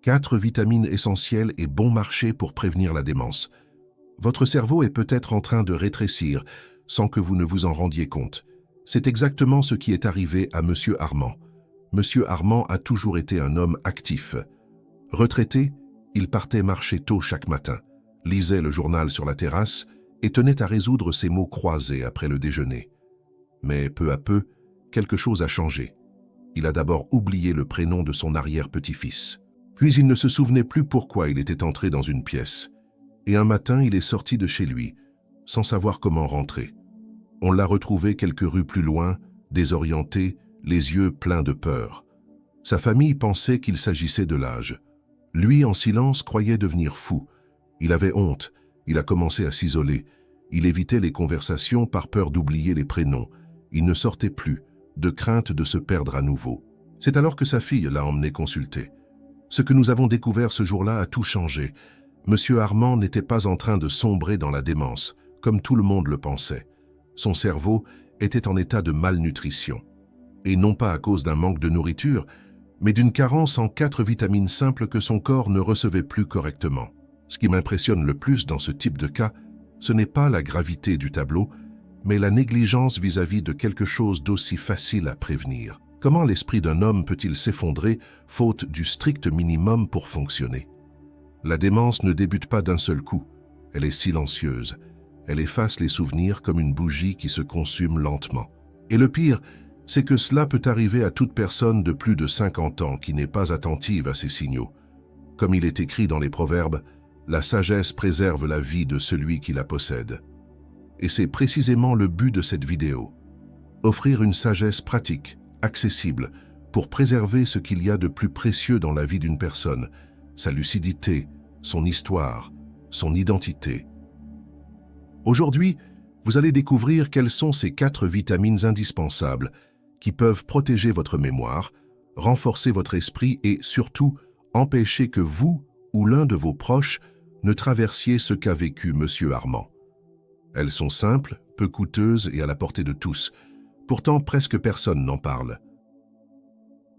4 vitamines essentielles et bon marché pour prévenir la démence. Votre cerveau est peut-être en train de rétrécir sans que vous ne vous en rendiez compte. C'est exactement ce qui est arrivé à Monsieur Armand. Monsieur Armand a toujours été un homme actif. Retraité, il partait marcher tôt chaque matin, lisait le journal sur la terrasse et tenait à résoudre ses mots croisés après le déjeuner. Mais peu à peu, quelque chose a changé. Il a d'abord oublié le prénom de son arrière-petit-fils. Puis il ne se souvenait plus pourquoi il était entré dans une pièce. Et un matin, il est sorti de chez lui, sans savoir comment rentrer. On l'a retrouvé quelques rues plus loin, désorienté, les yeux pleins de peur. Sa famille pensait qu'il s'agissait de l'âge. Lui, en silence, croyait devenir fou. Il avait honte, il a commencé à s'isoler. Il évitait les conversations par peur d'oublier les prénoms. Il ne sortait plus, de crainte de se perdre à nouveau. C'est alors que sa fille l'a emmené consulter. Ce que nous avons découvert ce jour-là a tout changé. Monsieur Armand n'était pas en train de sombrer dans la démence, comme tout le monde le pensait. Son cerveau était en état de malnutrition. Et non pas à cause d'un manque de nourriture, mais d'une carence en 4 vitamines simples que son corps ne recevait plus correctement. Ce qui m'impressionne le plus dans ce type de cas, ce n'est pas la gravité du tableau, mais la négligence vis-à-vis de quelque chose d'aussi facile à prévenir. Comment l'esprit d'un homme peut-il s'effondrer faute du strict minimum pour fonctionner? La démence ne débute pas d'un seul coup, elle est silencieuse. Elle efface les souvenirs comme une bougie qui se consume lentement. Et le pire, c'est que cela peut arriver à toute personne de plus de 50 ans qui n'est pas attentive à ces signaux. Comme il est écrit dans les proverbes, la sagesse préserve la vie de celui qui la possède. Et c'est précisément le but de cette vidéo. Offrir une sagesse pratique, accessible, pour préserver ce qu'il y a de plus précieux dans la vie d'une personne, sa lucidité, son histoire, son identité. Aujourd'hui, vous allez découvrir quelles sont ces 4 vitamines indispensables qui peuvent protéger votre mémoire, renforcer votre esprit et, surtout, empêcher que vous ou l'un de vos proches ne traversiez ce qu'a vécu Monsieur Armand. Elles sont simples, peu coûteuses et à la portée de tous. Pourtant, presque personne n'en parle.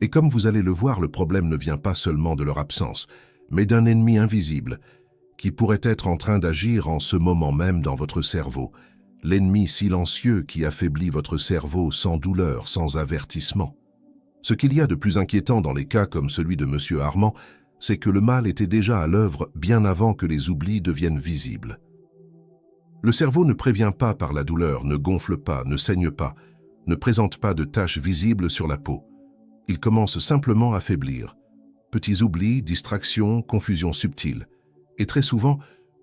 Et comme vous allez le voir, le problème ne vient pas seulement de leur absence, mais d'un ennemi invisible, qui pourrait être en train d'agir en ce moment même dans votre cerveau, l'ennemi silencieux qui affaiblit votre cerveau sans douleur, sans avertissement. Ce qu'il y a de plus inquiétant dans les cas comme celui de Monsieur Armand, c'est que le mal était déjà à l'œuvre bien avant que les oublis deviennent visibles. Le cerveau ne prévient pas par la douleur, ne gonfle pas, ne saigne pas, ne présente pas de taches visibles sur la peau. Il commence simplement à faiblir. Petits oublis, distractions, confusion subtile. Et très souvent,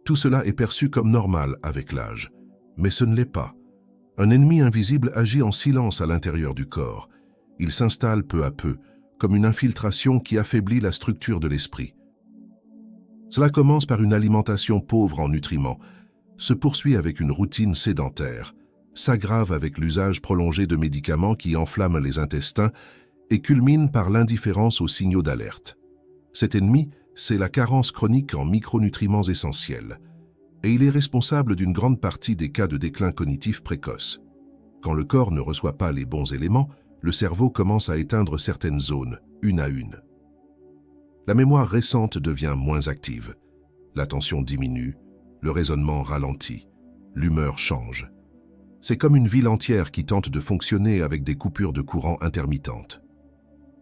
tout cela est perçu comme normal avec l'âge. Mais ce ne l'est pas. Un ennemi invisible agit en silence à l'intérieur du corps. Il s'installe peu à peu, comme une infiltration qui affaiblit la structure de l'esprit. Cela commence par une alimentation pauvre en nutriments, se poursuit avec une routine sédentaire, s'aggrave avec l'usage prolongé de médicaments qui enflamment les intestins et culmine par l'indifférence aux signaux d'alerte. Cet ennemi, c'est la carence chronique en micronutriments essentiels, et il est responsable d'une grande partie des cas de déclin cognitif précoce. Quand le corps ne reçoit pas les bons éléments, le cerveau commence à éteindre certaines zones, une à une. La mémoire récente devient moins active, l'attention diminue, le raisonnement ralentit, l'humeur change. C'est comme une ville entière qui tente de fonctionner avec des coupures de courant intermittentes.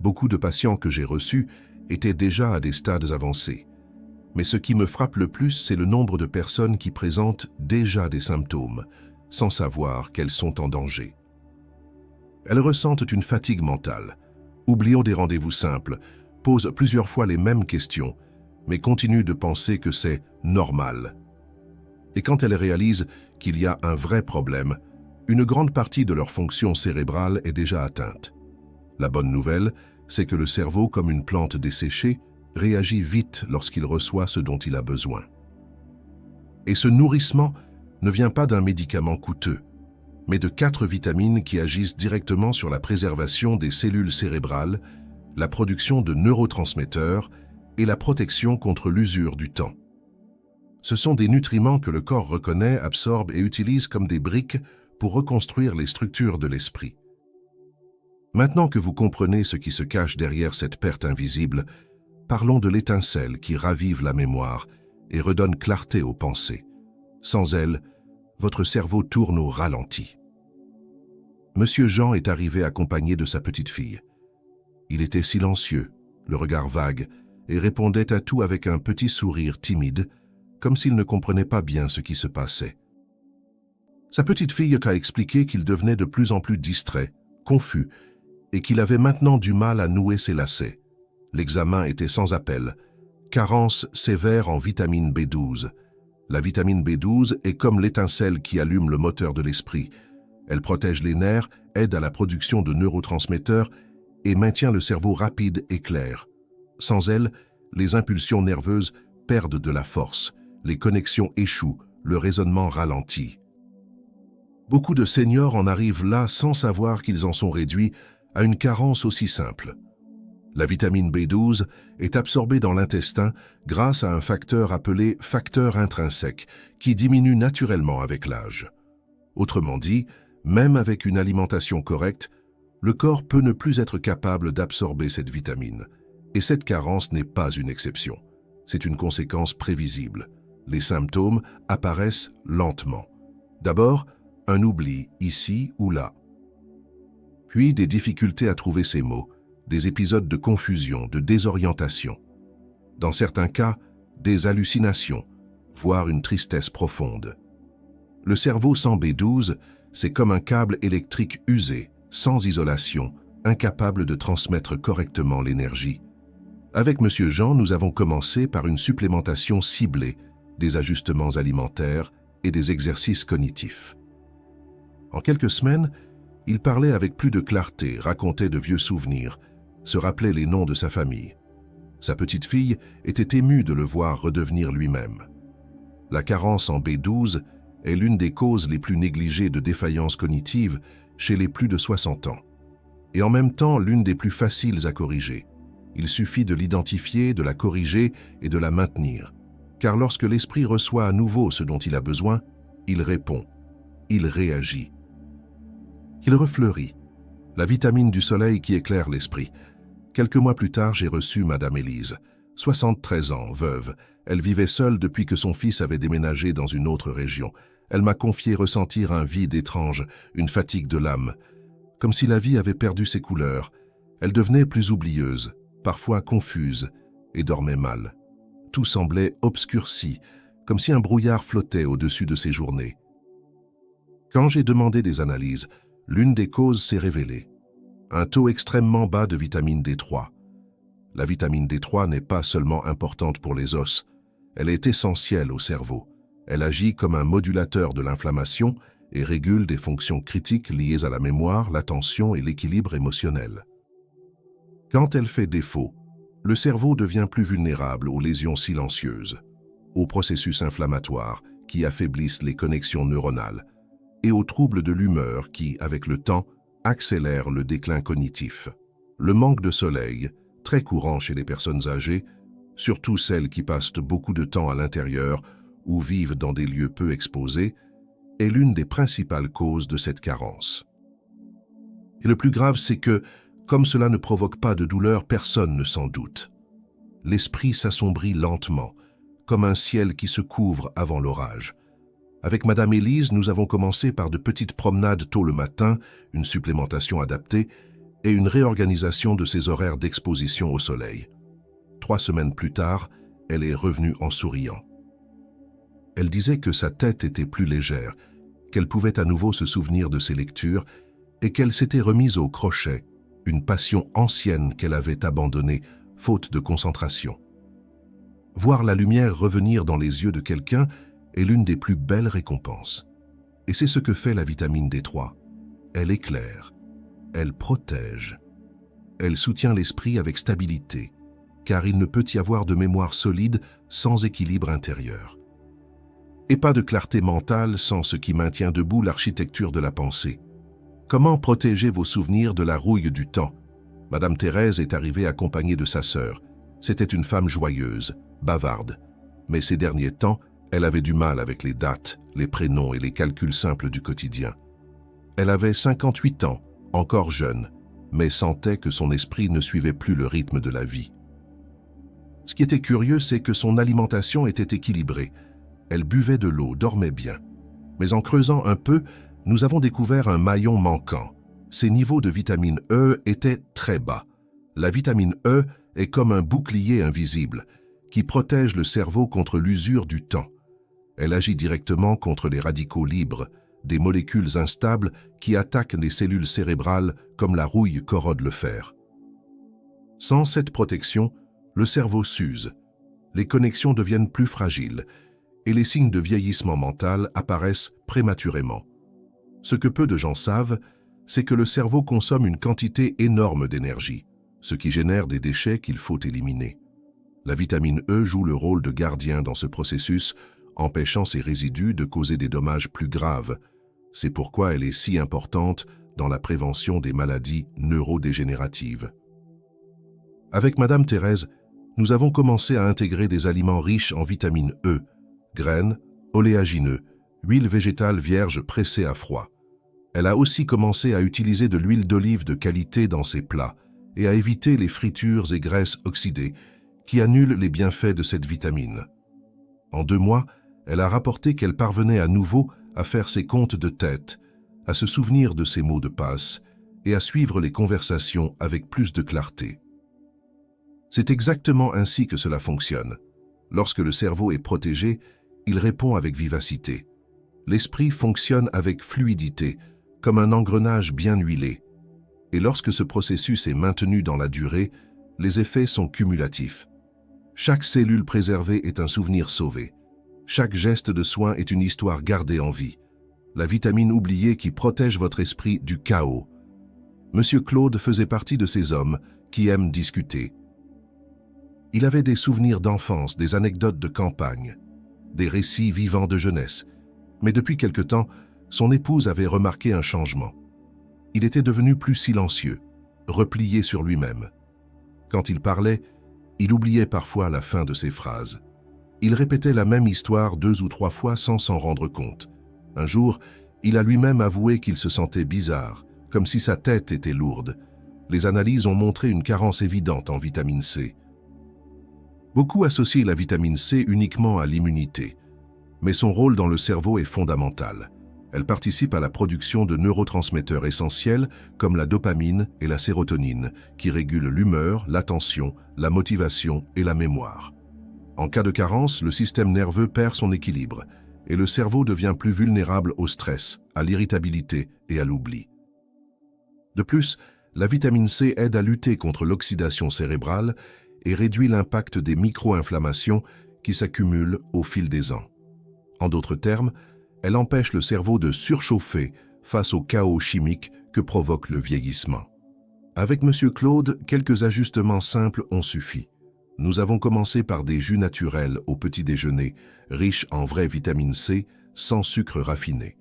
Beaucoup de patients que j'ai reçus étaient déjà à des stades avancés. Mais ce qui me frappe le plus, c'est le nombre de personnes qui présentent déjà des symptômes, sans savoir qu'elles sont en danger. Elles ressentent une fatigue mentale, oublient des rendez-vous simples, posent plusieurs fois les mêmes questions, mais continuent de penser que c'est normal. Et quand elles réalisent qu'il y a un vrai problème, une grande partie de leur fonction cérébrale est déjà atteinte. La bonne nouvelle, c'est que le cerveau, comme une plante desséchée, réagit vite lorsqu'il reçoit ce dont il a besoin. Et ce nourrissement ne vient pas d'un médicament coûteux, mais de 4 vitamines qui agissent directement sur la préservation des cellules cérébrales, la production de neurotransmetteurs et la protection contre l'usure du temps. Ce sont des nutriments que le corps reconnaît, absorbe et utilise comme des briques pour reconstruire les structures de l'esprit. Maintenant que vous comprenez ce qui se cache derrière cette perte invisible, Parlons de l'étincelle qui ravive la mémoire et redonne clarté aux pensées. Sans elle, votre cerveau tourne au ralenti. Monsieur Jean est arrivé accompagné de sa petite fille. Il était silencieux, le regard vague, et répondait à tout avec un petit sourire timide, comme s'il ne comprenait pas bien ce qui se passait. Sa petite fille a expliqué qu'il devenait de plus en plus distrait, confus, et qu'il avait maintenant du mal à nouer ses lacets. L'examen était sans appel. Carence sévère en vitamine B12. La vitamine B12 est comme l'étincelle qui allume le moteur de l'esprit. Elle protège les nerfs, aide à la production de neurotransmetteurs et maintient le cerveau rapide et clair. Sans elle, les impulsions nerveuses perdent de la force, les connexions échouent, le raisonnement ralentit. Beaucoup de seniors en arrivent là sans savoir qu'ils en sont réduits à une carence aussi simple. La vitamine B12 est absorbée dans l'intestin grâce à un facteur appelé facteur intrinsèque qui diminue naturellement avec l'âge. Autrement dit, même avec une alimentation correcte, le corps peut ne plus être capable d'absorber cette vitamine. Et cette carence n'est pas une exception. C'est une conséquence prévisible. Les symptômes apparaissent lentement. D'abord, un oubli ici ou là. Puis des difficultés à trouver ses mots, des épisodes de confusion, de désorientation. Dans certains cas, des hallucinations, voire une tristesse profonde. Le cerveau sans B12, c'est comme un câble électrique usé, sans isolation, incapable de transmettre correctement l'énergie. Avec Monsieur Jean, nous avons commencé par une supplémentation ciblée, des ajustements alimentaires et des exercices cognitifs. En quelques semaines, il parlait avec plus de clarté, racontait de vieux souvenirs, se rappelait les noms de sa famille. Sa petite fille était émue de le voir redevenir lui-même. La carence en B12 est l'une des causes les plus négligées de défaillance cognitive chez les plus de 60 ans, et en même temps l'une des plus faciles à corriger. Il suffit de l'identifier, de la corriger et de la maintenir, car lorsque l'esprit reçoit à nouveau ce dont il a besoin, il répond, il réagit. Il refleurit, la vitamine du soleil qui éclaire l'esprit. Quelques mois plus tard, j'ai reçu Madame Élise, 73 ans, veuve. Elle vivait seule depuis que son fils avait déménagé dans une autre région. Elle m'a confié ressentir un vide étrange, une fatigue de l'âme. Comme si la vie avait perdu ses couleurs. Elle devenait plus oublieuse, parfois confuse, et dormait mal. Tout semblait obscurci, comme si un brouillard flottait au-dessus de ses journées. Quand j'ai demandé des analyses, l'une des causes s'est révélée. Un taux extrêmement bas de vitamine D3. La vitamine D3 n'est pas seulement importante pour les os, elle est essentielle au cerveau. Elle agit comme un modulateur de l'inflammation et régule des fonctions critiques liées à la mémoire, l'attention et l'équilibre émotionnel. Quand elle fait défaut, le cerveau devient plus vulnérable aux lésions silencieuses, aux processus inflammatoires qui affaiblissent les connexions neuronales et aux troubles de l'humeur qui, avec le temps, accélèrent le déclin cognitif. Le manque de soleil, très courant chez les personnes âgées, surtout celles qui passent beaucoup de temps à l'intérieur ou vivent dans des lieux peu exposés, est l'une des principales causes de cette carence. Et le plus grave, c'est que, comme cela ne provoque pas de douleur, personne ne s'en doute. L'esprit s'assombrit lentement, comme un ciel qui se couvre avant l'orage. Avec Madame Élise, nous avons commencé par de petites promenades tôt le matin, une supplémentation adaptée et une réorganisation de ses horaires d'exposition au soleil. 3 semaines plus tard, elle est revenue en souriant. Elle disait que sa tête était plus légère, qu'elle pouvait à nouveau se souvenir de ses lectures et qu'elle s'était remise au crochet, une passion ancienne qu'elle avait abandonnée, faute de concentration. Voir la lumière revenir dans les yeux de quelqu'un est l'une des plus belles récompenses. Et c'est ce que fait la vitamine D3. Elle éclaire, elle protège, elle soutient l'esprit avec stabilité, car il ne peut y avoir de mémoire solide sans équilibre intérieur. Et pas de clarté mentale sans ce qui maintient debout l'architecture de la pensée. Comment protéger vos souvenirs de la rouille du temps? Madame Thérèse est arrivée accompagnée de sa sœur. C'était une femme joyeuse, bavarde. Mais ces derniers temps, elle avait du mal avec les dates, les prénoms et les calculs simples du quotidien. Elle avait 58 ans, encore jeune, mais sentait que son esprit ne suivait plus le rythme de la vie. Ce qui était curieux, c'est que son alimentation était équilibrée. Elle buvait de l'eau, dormait bien. Mais en creusant un peu, nous avons découvert un maillon manquant. Ses niveaux de vitamine E étaient très bas. La vitamine E est comme un bouclier invisible qui protège le cerveau contre l'usure du temps. Elle agit directement contre les radicaux libres, des molécules instables qui attaquent les cellules cérébrales comme la rouille corrode le fer. Sans cette protection, le cerveau s'use, les connexions deviennent plus fragiles et les signes de vieillissement mental apparaissent prématurément. Ce que peu de gens savent, c'est que le cerveau consomme une quantité énorme d'énergie, ce qui génère des déchets qu'il faut éliminer. La vitamine E joue le rôle de gardien dans ce processus, empêchant ces résidus de causer des dommages plus graves. C'est pourquoi elle est si importante dans la prévention des maladies neurodégénératives. Avec Madame Thérèse, nous avons commencé à intégrer des aliments riches en vitamine E, graines, oléagineux, huile végétale vierge pressée à froid. Elle a aussi commencé à utiliser de l'huile d'olive de qualité dans ses plats et à éviter les fritures et graisses oxydées qui annulent les bienfaits de cette vitamine. En 2 mois, elle a rapporté qu'elle parvenait à nouveau à faire ses comptes de tête, à se souvenir de ses mots de passe et à suivre les conversations avec plus de clarté. C'est exactement ainsi que cela fonctionne. Lorsque le cerveau est protégé, il répond avec vivacité. L'esprit fonctionne avec fluidité, comme un engrenage bien huilé. Et lorsque ce processus est maintenu dans la durée, les effets sont cumulatifs. Chaque cellule préservée est un souvenir sauvé. Chaque geste de soin est une histoire gardée en vie. La vitamine oubliée qui protège votre esprit du chaos. Monsieur Claude faisait partie de ces hommes qui aiment discuter. Il avait des souvenirs d'enfance, des anecdotes de campagne, des récits vivants de jeunesse. Mais depuis quelque temps, son épouse avait remarqué un changement. Il était devenu plus silencieux, replié sur lui-même. Quand il parlait, il oubliait parfois la fin de ses phrases. Il répétait la même histoire 2 ou 3 fois sans s'en rendre compte. Un jour, il a lui-même avoué qu'il se sentait bizarre, comme si sa tête était lourde. Les analyses ont montré une carence évidente en vitamine C. Beaucoup associent la vitamine C uniquement à l'immunité, mais son rôle dans le cerveau est fondamental. Elle participe à la production de neurotransmetteurs essentiels comme la dopamine et la sérotonine, qui régulent l'humeur, l'attention, la motivation et la mémoire. En cas de carence, le système nerveux perd son équilibre et le cerveau devient plus vulnérable au stress, à l'irritabilité et à l'oubli. De plus, la vitamine C aide à lutter contre l'oxydation cérébrale et réduit l'impact des micro-inflammations qui s'accumulent au fil des ans. En d'autres termes, elle empêche le cerveau de surchauffer face au chaos chimique que provoque le vieillissement. Avec M. Claude, quelques ajustements simples ont suffi. Nous avons commencé par des jus naturels au petit déjeuner, riches en vraie vitamine C, sans sucre raffiné.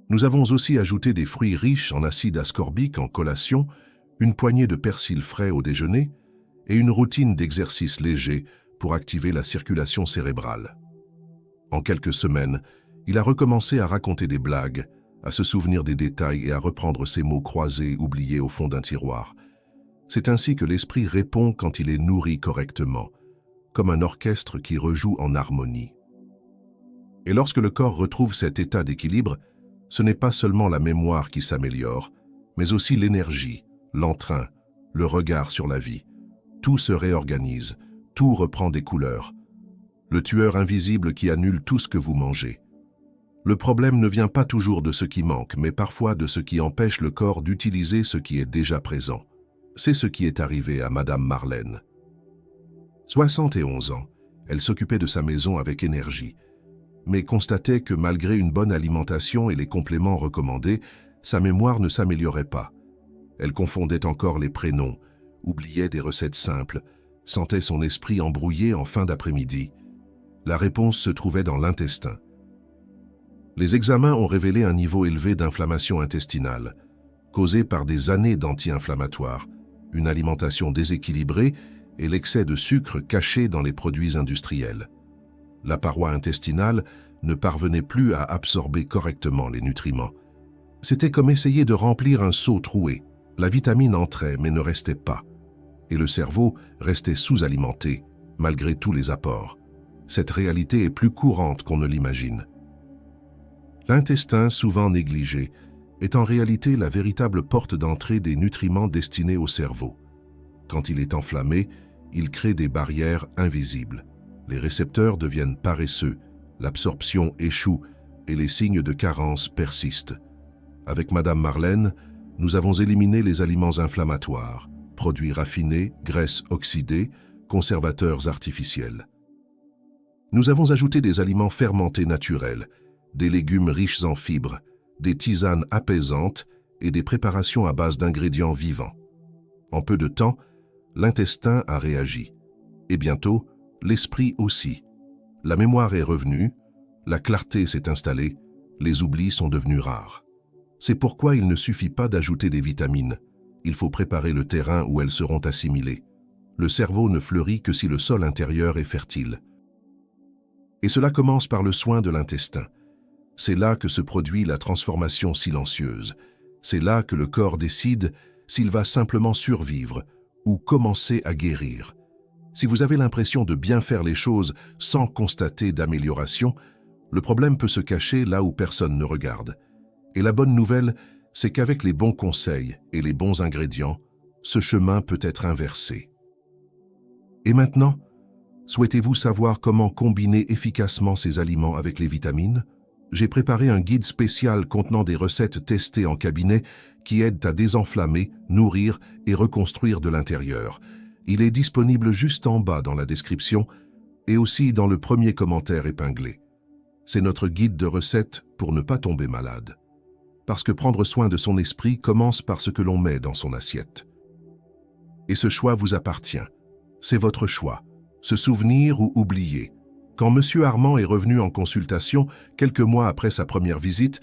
Nous avons aussi ajouté des fruits riches en acide ascorbique en collation, une poignée de persil frais au déjeuner et une routine d'exercice léger pour activer la circulation cérébrale. En quelques semaines, il a recommencé à raconter des blagues, à se souvenir des détails et à reprendre ses mots croisés oubliés au fond d'un tiroir. C'est ainsi que l'esprit répond quand il est nourri correctement, comme un orchestre qui rejoue en harmonie. Et lorsque le corps retrouve cet état d'équilibre, ce n'est pas seulement la mémoire qui s'améliore, mais aussi l'énergie, l'entrain, le regard sur la vie. Tout se réorganise, tout reprend des couleurs. Le tueur invisible qui annule tout ce que vous mangez. Le problème ne vient pas toujours de ce qui manque, mais parfois de ce qui empêche le corps d'utiliser ce qui est déjà présent. C'est ce qui est arrivé à Madame Marlène. 71 ans, elle s'occupait de sa maison avec énergie, mais constatait que malgré une bonne alimentation et les compléments recommandés, sa mémoire ne s'améliorait pas. Elle confondait encore les prénoms, oubliait des recettes simples, sentait son esprit embrouillé en fin d'après-midi. La réponse se trouvait dans l'intestin. Les examens ont révélé un niveau élevé d'inflammation intestinale, causé par des années d'anti-inflammatoires, une alimentation déséquilibrée et l'excès de sucre caché dans les produits industriels. La paroi intestinale ne parvenait plus à absorber correctement les nutriments. C'était comme essayer de remplir un seau troué. La vitamine entrait mais ne restait pas. et le cerveau restait sous-alimenté, malgré tous les apports. Cette réalité est plus courante qu'on ne l'imagine. L'intestin, souvent négligé, est en réalité la véritable porte d'entrée des nutriments destinés au cerveau. Quand il est enflammé, il crée des barrières invisibles. Les récepteurs deviennent paresseux, l'absorption échoue et les signes de carence persistent. Avec Madame Marlène, nous avons éliminé les aliments inflammatoires, produits raffinés, graisses oxydées, conservateurs artificiels. Nous avons ajouté des aliments fermentés naturels, des légumes riches en fibres, des tisanes apaisantes et des préparations à base d'ingrédients vivants. En peu de temps, l'intestin a réagi. Et bientôt, l'esprit aussi. La mémoire est revenue, la clarté s'est installée, les oublis sont devenus rares. C'est pourquoi il ne suffit pas d'ajouter des vitamines. Il faut préparer le terrain où elles seront assimilées. Le cerveau ne fleurit que si le sol intérieur est fertile. Et cela commence par le soin de l'intestin. C'est là que se produit la transformation silencieuse. C'est là que le corps décide s'il va simplement survivre ou commencer à guérir. Si vous avez l'impression de bien faire les choses sans constater d'amélioration, le problème peut se cacher là où personne ne regarde. Et la bonne nouvelle, c'est qu'avec les bons conseils et les bons ingrédients, ce chemin peut être inversé. Et maintenant, souhaitez-vous savoir comment combiner efficacement ces aliments avec les vitamines? J'ai préparé un guide spécial contenant des recettes testées en cabinet qui aident à désenflammer, nourrir et reconstruire de l'intérieur. Il est disponible juste en bas dans la description et aussi dans le premier commentaire épinglé. C'est notre guide de recettes pour ne pas tomber malade. Parce que prendre soin de son esprit commence par ce que l'on met dans son assiette. Et ce choix vous appartient. C'est votre choix. Se souvenir ou oublier. Quand M. Armand est revenu en consultation, quelques mois après sa première visite,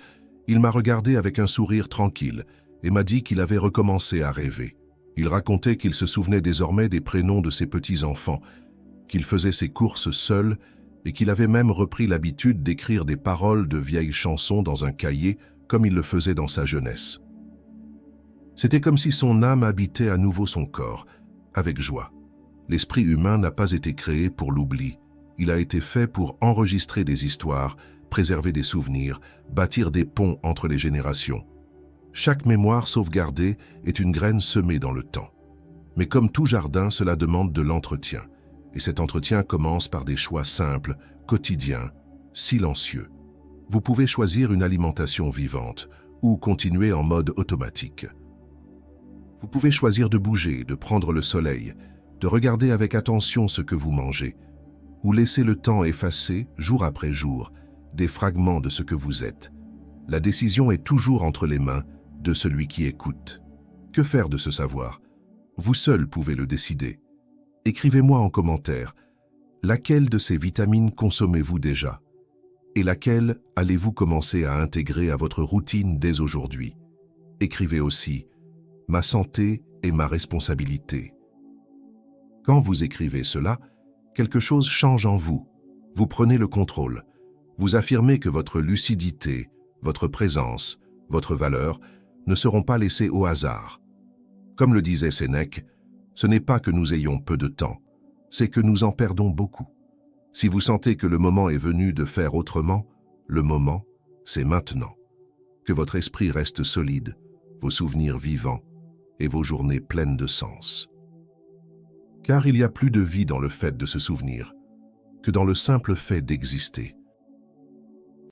il m'a regardé avec un sourire tranquille et m'a dit qu'il avait recommencé à rêver. Il racontait qu'il se souvenait désormais des prénoms de ses petits-enfants, qu'il faisait ses courses seul et qu'il avait même repris l'habitude d'écrire des paroles de vieilles chansons dans un cahier comme il le faisait dans sa jeunesse. C'était comme si son âme habitait à nouveau son corps, avec joie. L'esprit humain n'a pas été créé pour l'oubli. Il a été fait pour enregistrer des histoires, préserver des souvenirs, bâtir des ponts entre les générations. Chaque mémoire sauvegardée est une graine semée dans le temps. Mais comme tout jardin, cela demande de l'entretien. Et cet entretien commence par des choix simples, quotidiens, silencieux. Vous pouvez choisir une alimentation vivante ou continuer en mode automatique. Vous pouvez choisir de bouger, de prendre le soleil, de regarder avec attention ce que vous mangez, ou laisser le temps effacer, jour après jour, des fragments de ce que vous êtes. La décision est toujours entre les mains de celui qui écoute. Que faire de ce savoir? Vous seul pouvez le décider. Écrivez-moi en commentaire, laquelle de ces vitamines consommez-vous déjà? Et laquelle allez-vous commencer à intégrer à votre routine dès aujourd'hui? Écrivez aussi, ma santé est ma responsabilité. Quand vous écrivez cela, quelque chose change en vous. Vous prenez le contrôle. Vous affirmez que votre lucidité, votre présence, votre valeur ne seront pas laissées au hasard. Comme le disait Sénèque, ce n'est pas que nous ayons peu de temps, c'est que nous en perdons beaucoup. Si vous sentez que le moment est venu de faire autrement, le moment, c'est maintenant. Que votre esprit reste solide, vos souvenirs vivants et vos journées pleines de sens. Car il y a plus de vie dans le fait de se souvenir que dans le simple fait d'exister.